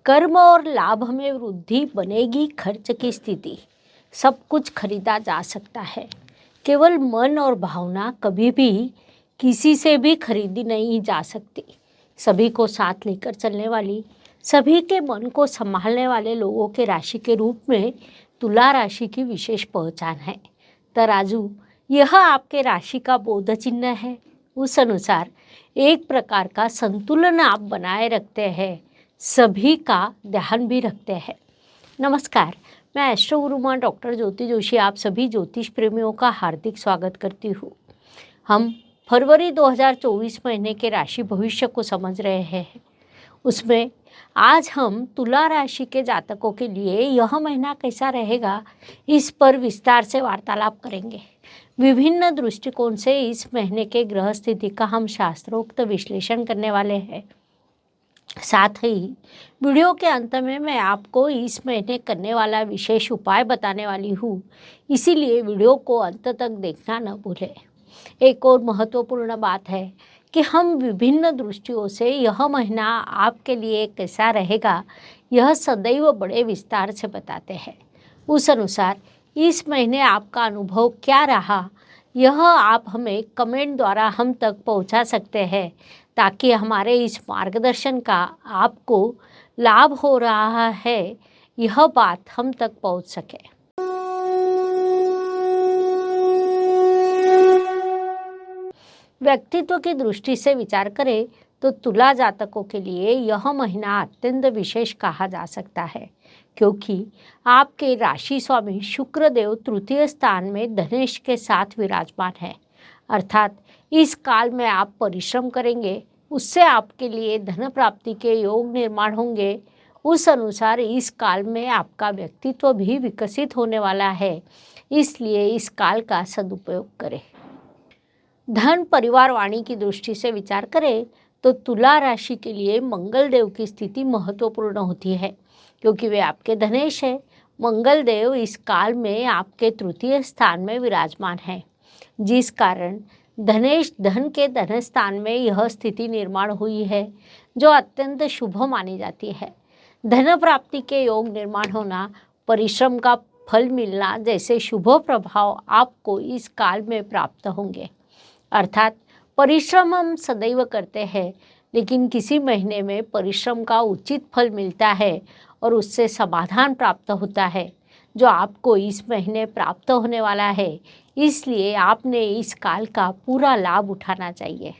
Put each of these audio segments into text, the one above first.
कर्म और लाभ में वृद्धि बनेगी खर्च की स्थिति। सब कुछ खरीदा जा सकता है, केवल मन और भावना कभी भी किसी से भी खरीदी नहीं जा सकती। सभी को साथ लेकर चलने वाली, सभी के मन को संभालने वाले लोगों के राशि के रूप में तुला राशि की विशेष पहचान है। तराजू यह आपके राशि का बोध चिन्ह है। उस अनुसार एक प्रकार का संतुलन आप बनाए रखते हैं, सभी का ध्यान भी रखते हैं। नमस्कार, मैं एस्ट्रो गुरुमां डॉक्टर ज्योति जोशी आप सभी ज्योतिष प्रेमियों का हार्दिक स्वागत करती हूँ। हम फरवरी 2024 महीने के राशि भविष्य को समझ रहे हैं। उसमें आज हम तुला राशि के जातकों के लिए यह महीना कैसा रहेगा, इस पर विस्तार से वार्तालाप करेंगे। विभिन्न दृष्टिकोण से इस महीने के ग्रह स्थिति का हम शास्त्रोक्त विश्लेषण करने वाले हैं। साथ ही वीडियो के अंत में मैं आपको इस महीने करने वाला विशेष उपाय बताने वाली हूँ, इसीलिए वीडियो को अंत तक देखना न भूलें। एक और महत्वपूर्ण बात है कि हम विभिन्न दृष्टियों से यह महीना आपके लिए कैसा रहेगा, यह सदैव बड़े विस्तार से बताते हैं। उस अनुसार इस महीने आपका अनुभव क्या रहा, यह आप हमें कमेंट द्वारा हम तक पहुंचा सकते हैं, ताकि हमारे इस मार्गदर्शन का आपको लाभ हो रहा है यह बात हम तक पहुंच सके। व्यक्तित्व की दृष्टि से विचार करें तो तुला जातकों के लिए यह महीना अत्यंत विशेष कहा जा सकता है, क्योंकि आपके राशि स्वामी शुक्र देव तृतीय स्थान में धनेश के साथ विराजमान है। अर्थात इस काल में आप परिश्रम करेंगे, उससे आपके लिए धन प्राप्ति के योग निर्माण होंगे। उस अनुसार इस काल में आपका व्यक्तित्व भी विकसित होने वाला है, इसलिए इस काल का सदुपयोग करें। धन परिवार वाणी की दृष्टि से विचार करें तो तुला राशि के लिए मंगल देव की स्थिति महत्वपूर्ण होती है, क्योंकि वे आपके धनेश है। मंगल देव इस काल में आपके तृतीय स्थान में विराजमान है, जिस कारण धनेश धन के धन स्थान में यह स्थिति निर्माण हुई है, जो अत्यंत शुभ मानी जाती है। धन प्राप्ति के योग निर्माण होना, परिश्रम का फल मिलना जैसे शुभ प्रभाव आपको इस काल में प्राप्त होंगे। अर्थात परिश्रम हम सदैव करते हैं, लेकिन किसी महीने में परिश्रम का उचित फल मिलता है और उससे समाधान प्राप्त होता है, जो आपको इस महीने प्राप्त होने वाला है। इसलिए आपने इस काल का पूरा लाभ उठाना चाहिए।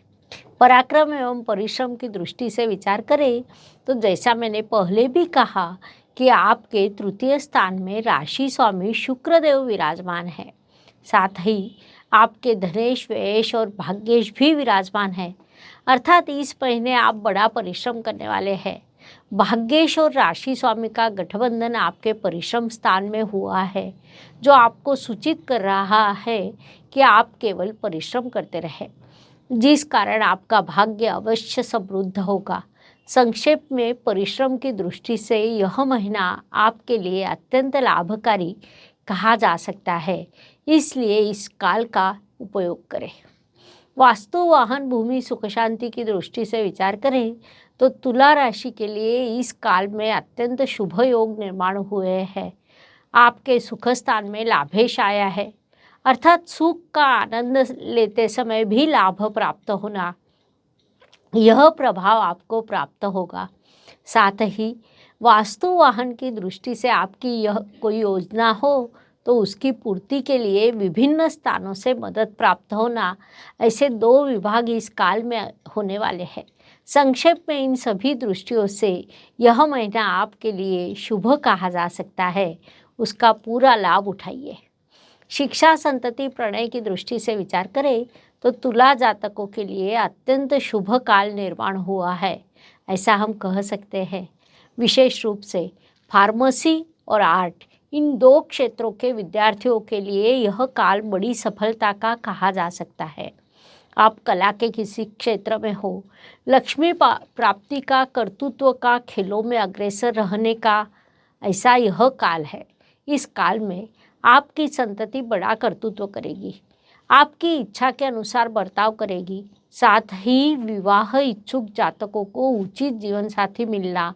पराक्रम एवं परिश्रम की दृष्टि से विचार करें तो जैसा मैंने पहले भी कहा कि आपके तृतीय स्थान में राशि स्वामी शुक्रदेव विराजमान है। साथ ही आपके धनेश, व्ययेश और भाग्येश भी विराजमान है। अर्थात इस महीने आप बड़ा परिश्रम करने वाले हैं। भाग्येश और राशि स्वामी का गठबंधन आपके परिश्रम स्थान में हुआ है, जो आपको सूचित कर रहा है कि आप केवल परिश्रम करते रहें, जिस कारण आपका भाग्य अवश्य समृद्ध होगा। संक्षेप में परिश्रम की दृष्टि से यह महीना आपके लिए अत्यंत लाभकारी कहा जा सकता है, इसलिए इस काल का उपयोग करें। वास्तु, वाहन, भूमि, सुख शांति की दृष्टि से विचार करें तो तुला राशि के लिए इस काल में अत्यंत शुभ योग निर्माण हुए हैं। आपके सुख स्थान में लाभेश आया है, अर्थात सुख का आनंद लेते समय भी लाभ प्राप्त होना, यह प्रभाव आपको प्राप्त होगा। साथ ही वास्तु वाहन की दृष्टि से आपकी यह कोई योजना हो तो उसकी पूर्ति के लिए विभिन्न स्थानों से मदद प्राप्त होना, ऐसे दो विभाग इस काल में होने वाले हैं। संक्षेप में इन सभी दृष्टियों से यह महीना आपके लिए शुभ कहा जा सकता है, उसका पूरा लाभ उठाइए। शिक्षा, संतति, प्रणय की दृष्टि से विचार करें तो तुला जातकों के लिए अत्यंत शुभ काल निर्माण हुआ है, ऐसा हम कह सकते हैं। विशेष रूप से फार्मेसी और आर्ट, इन दो क्षेत्रों के विद्यार्थियों के लिए यह काल बड़ी सफलता का कहा जा सकता है। आप कला के किसी क्षेत्र में हो, लक्ष्मी प्राप्ति का, कर्तृत्व का, खेलों में अग्रसर रहने का, ऐसा यह काल है। इस काल में आपकी संतति बड़ा कर्तृत्व करेगी, आपकी इच्छा के अनुसार बर्ताव करेगी। साथ ही विवाह इच्छुक जातकों को उचित जीवन साथी मिलना,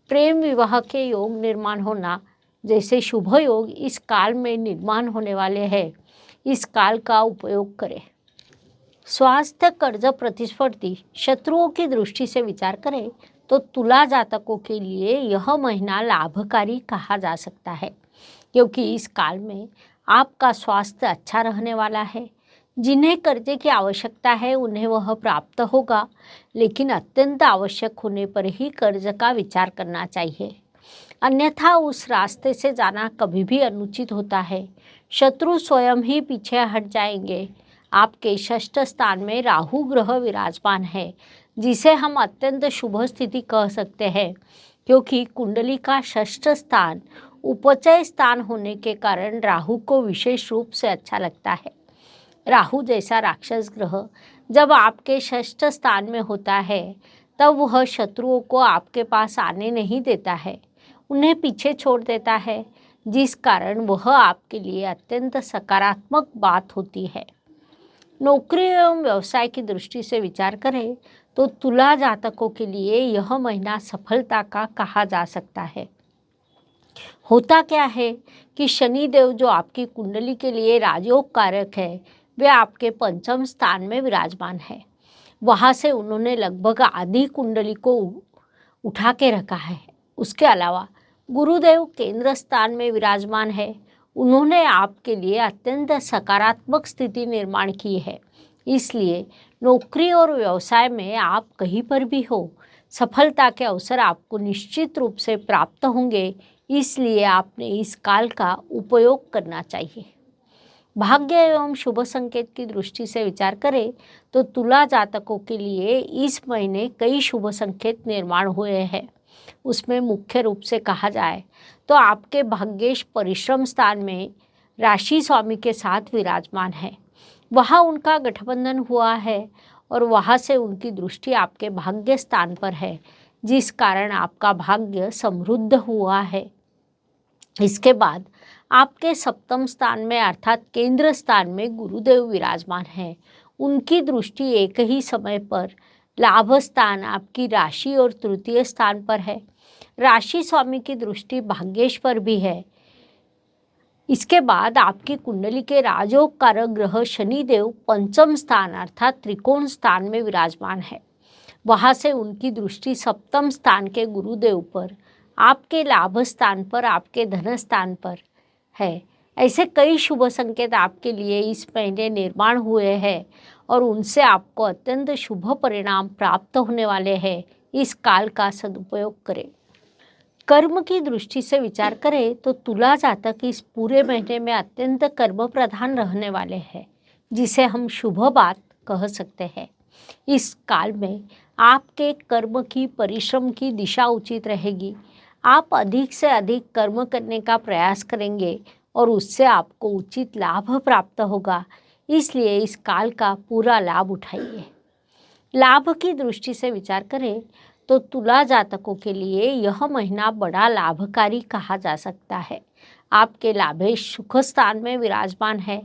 प्रेम विवाह के योग निर्माण होना जैसे शुभ योग इस काल में निर्माण होने वाले हैं। इस काल का उपयोग करें। स्वास्थ्य, कर्ज, प्रतिस्पर्धी, शत्रुओं की दृष्टि से विचार करें तो तुला जातकों के लिए यह महीना लाभकारी कहा जा सकता है, क्योंकि इस काल में आपका स्वास्थ्य अच्छा रहने वाला है। जिन्हें कर्जे की आवश्यकता है उन्हें वह प्राप्त होगा, लेकिन अत्यंत आवश्यक होने पर ही कर्ज का विचार करना चाहिए, अन्यथा उस रास्ते से जाना कभी भी अनुचित होता है। शत्रु स्वयं ही पीछे हट जाएंगे। आपके षष्ठ स्थान में राहु ग्रह विराजमान है, जिसे हम अत्यंत शुभ स्थिति कह सकते हैं, क्योंकि कुंडली का षष्ठ स्थान उपचय स्थान होने के कारण राहु को विशेष रूप से अच्छा लगता है। राहु जैसा राक्षस ग्रह जब आपके षष्ठ स्थान में होता है तब वह शत्रुओं को आपके पास आने नहीं देता है, उन्हें पीछे छोड़ देता है, जिस कारण वह आपके लिए अत्यंत सकारात्मक बात होती है। नौकरी एवं व्यवसाय की दृष्टि से विचार करें तो तुला जातकों के लिए यह महीना सफलता का कहा जा सकता है। होता क्या है कि शनिदेव जो आपकी कुंडली के लिए राजयोग कारक है, वे आपके पंचम स्थान में विराजमान है। वहाँ से उन्होंने लगभग आधी कुंडली को उठा के रखा है। उसके अलावा गुरुदेव केंद्र स्थान में विराजमान है। उन्होंने आपके लिए अत्यंत सकारात्मक स्थिति निर्माण की है। इसलिए नौकरी और व्यवसाय में आप कहीं पर भी हो, सफलता के अवसर आपको निश्चित रूप से प्राप्त होंगे। इसलिए आपने इस काल का उपयोग करना चाहिए। भाग्य एवं शुभ संकेत की दृष्टि से विचार करें तो तुला जातकों के लिए इस महीने कई शुभ संकेत निर्माण हुए हैं। उसमें मुख्य रूप से कहा जाए तो आपके भाग्येश परिश्रम स्थान में राशि स्वामी के साथ विराजमान है। वहाँ उनका गठबंधन हुआ है और वहाँ से उनकी दृष्टि आपके भाग्य स्थान पर है, जिस कारण आपका भाग्य समृद्ध हुआ है। इसके बाद आपके सप्तम स्थान में अर्थात केंद्र स्थान में गुरुदेव विराजमान है। उनकी दृष्टि एक ही समय पर लाभ स्थान आपकी राशि और तृतीय स्थान पर है। राशि स्वामी की दृष्टि भाग्येश पर भी है। इसके बाद आपकी कुंडली के राजयोग कारक ग्रह शनिदेव पंचम स्थान अर्थात त्रिकोण स्थान में विराजमान है। वहाँ से उनकी दृष्टि सप्तम स्थान के गुरुदेव पर, आपके लाभ स्थान पर, आपके धन स्थान पर है। ऐसे कई शुभ संकेत आपके लिए इस महीने निर्माण हुए हैं और उनसे आपको अत्यंत शुभ परिणाम प्राप्त होने वाले हैं। इस काल का सदुपयोग करें। कर्म की दृष्टि से विचार करें तो तुला जातक इस पूरे महीने में अत्यंत कर्म प्रधान रहने वाले हैं, जिसे हम शुभ बात कह सकते हैं। इस काल में आपके कर्म की, परिश्रम की दिशा उचित रहेगी। आप अधिक से अधिक कर्म करने का प्रयास करेंगे और उससे आपको उचित लाभ प्राप्त होगा। इसलिए इस काल का पूरा लाभ उठाइए। लाभ की दृष्टि से विचार करें तो तुला जातकों के लिए यह महीना बड़ा लाभकारी कहा जा सकता है। आपके लाभेश सुख स्थान में विराजमान है,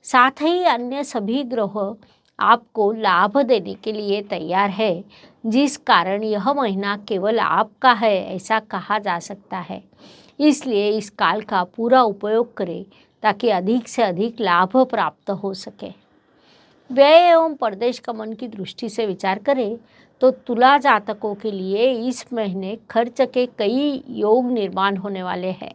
साथ ही अन्य सभी ग्रह आपको लाभ देने के लिए तैयार है, जिस कारण यह महीना केवल आपका है ऐसा कहा जा सकता है। इसलिए इस काल का पूरा उपयोग करें ताकि अधिक से अधिक लाभ प्राप्त हो सके। व्यय एवं परदेश गमन की दृष्टि से विचार करें तो तुला जातकों के लिए इस महीने खर्च के कई योग निर्माण होने वाले हैं।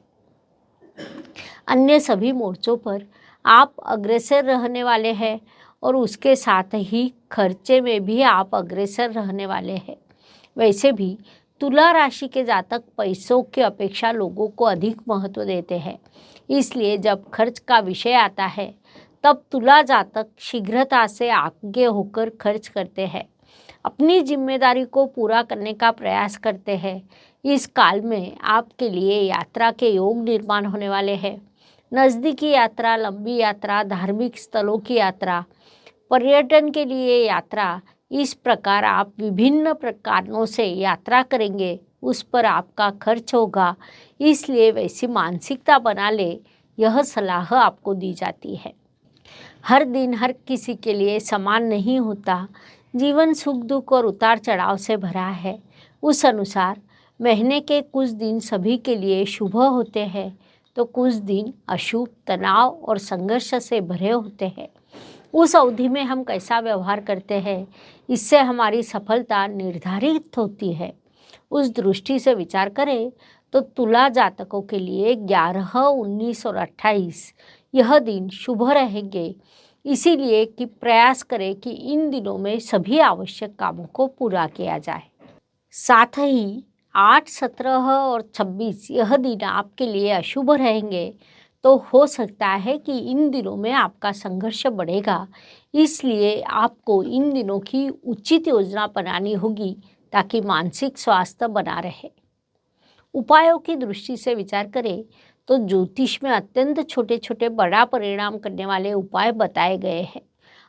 अन्य सभी मोर्चों पर आप अग्रसर रहने वाले हैं और उसके साथ ही खर्चे में भी आप अग्रसर रहने वाले हैं। वैसे भी तुला राशि के जातक पैसों की अपेक्षा लोगों को अधिक महत्व देते हैं। इसलिए जब खर्च का विषय आता है तब तुला जातक शीघ्रता से आगे होकर खर्च करते हैं, अपनी जिम्मेदारी को पूरा करने का प्रयास करते हैं। इस काल में आपके लिए यात्रा के योग निर्माण होने वाले हैं। नज़दीकी यात्रा, लंबी यात्रा, धार्मिक स्थलों की यात्रा, पर्यटन के लिए यात्रा, इस प्रकार आप विभिन्न प्रकारों से यात्रा करेंगे, उस पर आपका खर्च होगा। इसलिए वैसी मानसिकता बना ले, यह सलाह आपको दी जाती है। हर दिन हर किसी के लिए समान नहीं होता। जीवन सुख दुख और उतार चढ़ाव से भरा है। उस अनुसार महीने के कुछ दिन सभी के लिए शुभ होते हैं तो कुछ दिन अशुभ, तनाव और संघर्ष से भरे होते हैं। उस अवधि में हम कैसा व्यवहार करते हैं, इससे हमारी सफलता निर्धारित होती है। उस दृष्टि से विचार करें तो तुला जातकों के लिए 11, 19 और 28 यह दिन शुभ रहेंगे। इसीलिए कि प्रयास करें कि इन दिनों में सभी आवश्यक कामों को पूरा किया जाए। साथ ही 8, 17 और 26 यह दिन आपके लिए अशुभ रहेंगे, तो हो सकता है कि इन दिनों में आपका संघर्ष बढ़ेगा। इसलिए आपको इन दिनों की उचित योजना बनानी होगी ताकि मानसिक स्वास्थ्य बना रहे। उपायों की दृष्टि से विचार करें तो ज्योतिष में अत्यंत छोटे छोटे बड़ा परिणाम करने वाले उपाय बताए गए हैं।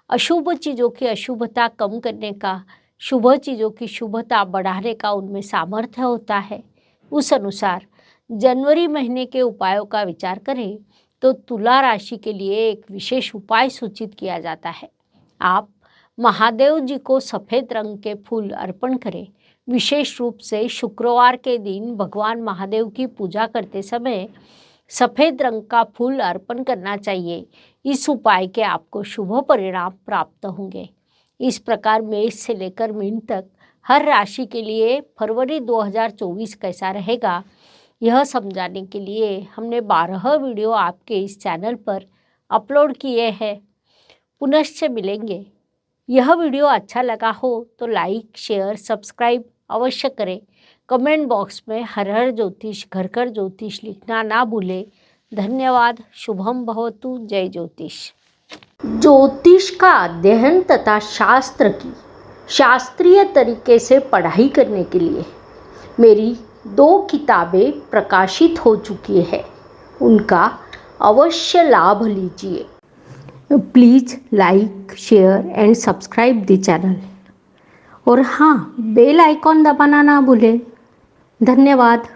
अशुभ चीज़ों की अशुभता कम करने का, शुभ चीज़ों की शुभता बढ़ाने का उनमें सामर्थ्य होता है। उस अनुसार जनवरी महीने के उपायों का विचार करें तो तुला राशि के लिए एक विशेष उपाय सूचित किया जाता है। आप महादेव जी को सफ़ेद रंग के फूल अर्पण करें। विशेष रूप से शुक्रवार के दिन भगवान महादेव की पूजा करते समय सफ़ेद रंग का फूल अर्पण करना चाहिए। इस उपाय के आपको शुभ परिणाम प्राप्त होंगे। इस प्रकार मेष से लेकर मीन तक हर राशि के लिए फरवरी 2024 कैसा रहेगा, यह समझाने के लिए हमने 12 वीडियो आपके इस चैनल पर अपलोड किए हैं। पुनश्च मिलेंगे। यह वीडियो अच्छा लगा हो तो लाइक, शेयर, सब्सक्राइब अवश्य करें। कमेंट बॉक्स में हर हर ज्योतिष, घर घर ज्योतिष लिखना ना भूलें। धन्यवाद। शुभम भवतु। जय ज्योतिष। ज्योतिष का अध्ययन तथा शास्त्र की शास्त्रीय तरीके से पढ़ाई करने के लिए मेरी 2 किताबें प्रकाशित हो चुकी है, उनका अवश्य लाभ लीजिए। Please like, share and subscribe the channel. और हाँ, बेल आइकॉन दबाना ना भूलें। धन्यवाद।